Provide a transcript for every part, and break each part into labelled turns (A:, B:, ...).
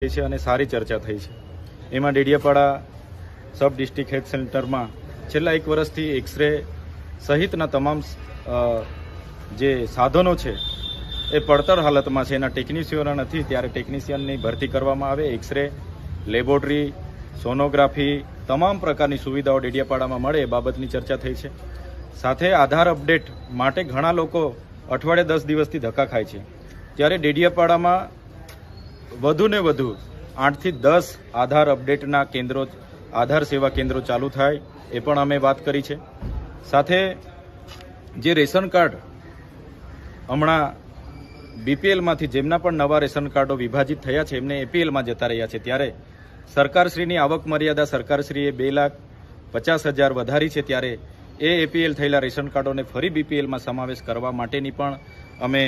A: છે અને સારી ચર્ચા થઈ છે। એમાં ડેડિયાપાડા સબ ડિસ્ટ્રિક્ટ હેલ્થ સેન્ટરમાં છેલ્લા 1 વર્ષથી એક્સરે સહિતના તમામ જે સાધનો છે એ પડતર હાલતમાં છે। એના ટેકનિશિયનો નથી, ત્યારે ટેકનિશિયનની ભરતી કરવામાં આવે। એક્સરે, લેબોરેટરી, સોનોગ્રાફી તમામ પ્રકારની સુવિધાઓ ડેડિયાપાડામાં મળે એ બાબતની ચર્ચા થઈ છે। સાથે આધાર અપડેટ માટે ઘણા લોકો અઠવાડિયે 10 દિવસથી ધક્કા ખાય છે, ત્યારે ડેડિયાપાડામાં વધુને વધુ 8 થી 10 આધાર અપડેટના કેન્દ્રો, આધાર સેવા કેન્દ્રો ચાલુ થાય એ પણ અમે વાત કરી છે। સાથે જે રેશન કાર્ડ હમણાં બીપીએલમાંથી જેમના પણ નવા રેશન કાર્ડો વિભાજિત થયા છે એમને એપીએલમાં જતા રહ્યા છે, ત્યારે સરકારશ્રીની આવક મર્યાદા સરકારશ્રીએ 2,50,000 વધારી છે, ત્યારે એ એપીએલ થયેલા રેશન કાર્ડોને ફરી બીપીએલમાં સમાવેશ કરવા માટેની પણ અમે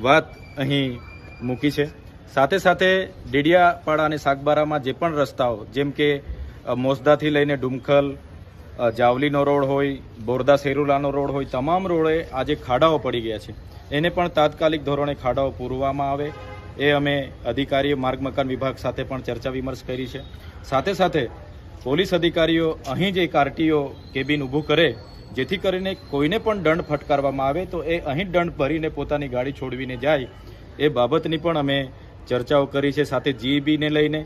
A: વાત અહીં મૂકી છે। સાથે સાથે ડેડિયાપાડા અને સાગબારામાં જે પણ રસ્તાઓ, જેમ કે મોસદાથી લઈને ડુમખલ, જાવલીનો રોડ હોય, બોરદા સેરુલાનો રોડ હોય, તમામ રોડે આજે ખાડાઓ પડી ગયા છે, એને પણ તાત્કાલિક ધોરણે ખાડાઓ પૂરવામાં આવે એ અમે અધિકારીઓ, માર્ગ મકાન વિભાગ સાથે પણ ચર્ચા વિમર્શ કરી છે। સાથે સાથે પોલીસ અધિકારીઓ અહીં જ એક આરટીઓ કેબિન ઊભું કરે, જેથી કરીને કોઈને પણ દંડ ફટકારવામાં આવે તો એ અહીં દંડ ભરીને પોતાની ગાડી છોડવીને જાય એ બાબતની પણ અમે ચર્ચાઓ કરી છે। સાથે જીઈબીને લઈને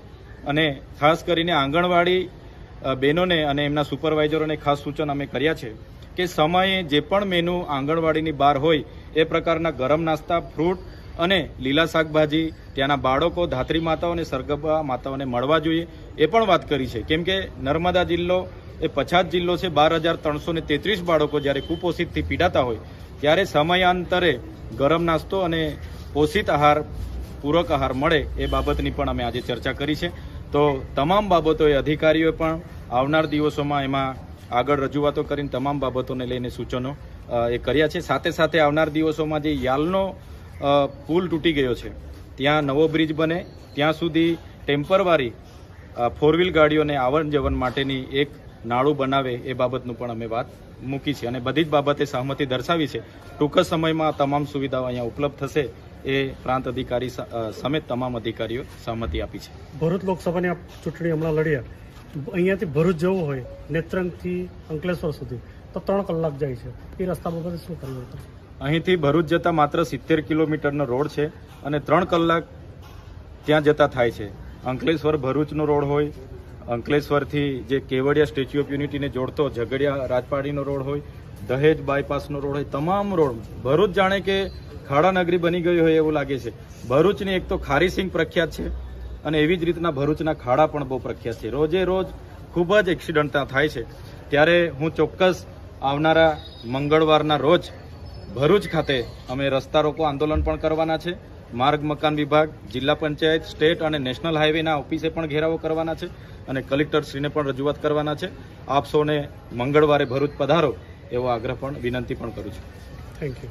A: અને ખાસ કરીને આંગણવાડી બહેનોને અને એમના સુપરવાઇઝરોને ખાસ સૂચન અમે કર્યા છે કે સમયે જે પણ મેનુ આંગણવાડીની બહાર હોય એ પ્રકારના ગરમ નાસ્તા, ફ્રૂટ અને લીલા શાકભાજી ત્યાંના બાળકો, ધાત્રી માતાઓ અને સરગવા માતાઓને મળવા જોઈએ એ પણ વાત કરી છે। કેમ કે નર્મદા જિલ્લો એ પછાત જિલ્લો છે। 12,333 બાળકો જ્યારે કુપોષિતથી પીડાતા હોય ત્યારે સમયાંતરે ગરમ નાસ્તો અને પોષિત આહાર, પૂરક આહાર મળે એ બાબતની પણ અમે આજે ચર્ચા કરી છે। તો તમામ બાબતોએ અધિકારીઓએ પણ આવનાર દિવસોમાં એમાં આગળ રજૂઆતો કરીને તમામ બાબતોને લઈને સૂચનો એ કર્યા છે। સાથે સાથે આવનાર દિવસોમાં જે યાલનો પુલ તૂટી ગયો છે ત્યાં નવો બ્રિજ બને ત્યાં સુધી ટેમ્પરરી 4 વ્હીલ ગાડીઓને આવન જવન માટેની એક નાળું બનાવે એ બાબતનું પણ અમે વાત મૂકી છે અને બધી જ બાબતે સહમતિ દર્શાવી છે। ટૂંક જ સમયમાં તમામ સુવિધાઓ અહીંયા ઉપલબ્ધ થશે એ પ્રાંત અધિકારી સમેત તમામ અધિકારીઓ સહમતિ આપી છે।
B: ભરૂચ લોકસભાની ચૂંટણી હમણાં લડ્યા, અહીંયાથી ભરૂચ જવું હોય નેત્રંગથી અંકલેશ્વર સુધી તો 3 કલાક જાય છે, એ રસ્તા બાબતે શું કરવું હતું?
A: અહીંથી ભરૂચ જતા માત્ર 70 કિલોમીટરનો રોડ છે અને 3 કલાક ત્યાં જતા થાય છે। અંકલેશ્વર ભરૂચનો રોડ હોય, અંકલેશ્વરથી જે કેવડિયા સ્ટેચ્યુ ઓફ યુનિટીને જોડતો ઝઘડિયા રાજપાડીનો રોડ હોય, દહેજ બાયપાસનો રોડ હોય, તમામ રોડ ભરૂચ જાણે કે ખાડા નગરી બની ગઈ હોય એવું લાગે છે। ભરૂચની એક તો ખારી સિંગ પ્રખ્યાત છે અને એવી જ રીતના ભરૂચના ખાડા પણ બહુ પ્રખ્યાત છે। રોજે રોજ ખૂબ જ એક્સિડન્ટ થાય છે, ત્યારે હું ચોક્કસ આવનારા મંગળવારના રોજ ભરૂચ ખાતે અમે રસ્તા રોકો આંદોલન પણ કરવાના છે। માર્ગ મકાન વિભાગ, જિલ્લા પંચાયત, સ્ટેટ અને નેશનલ હાઈવેના ઓફિસે પણ ઘેરાવો કરવાના છે અને કલેક્ટરશ્રીને પણ રજૂઆત કરવાના છે। આપ સૌને મંગળવારે ભરૂચ પધારો એવો આગ્રહ પણ, વિનંતી પણ કરું છું।
B: Thank you.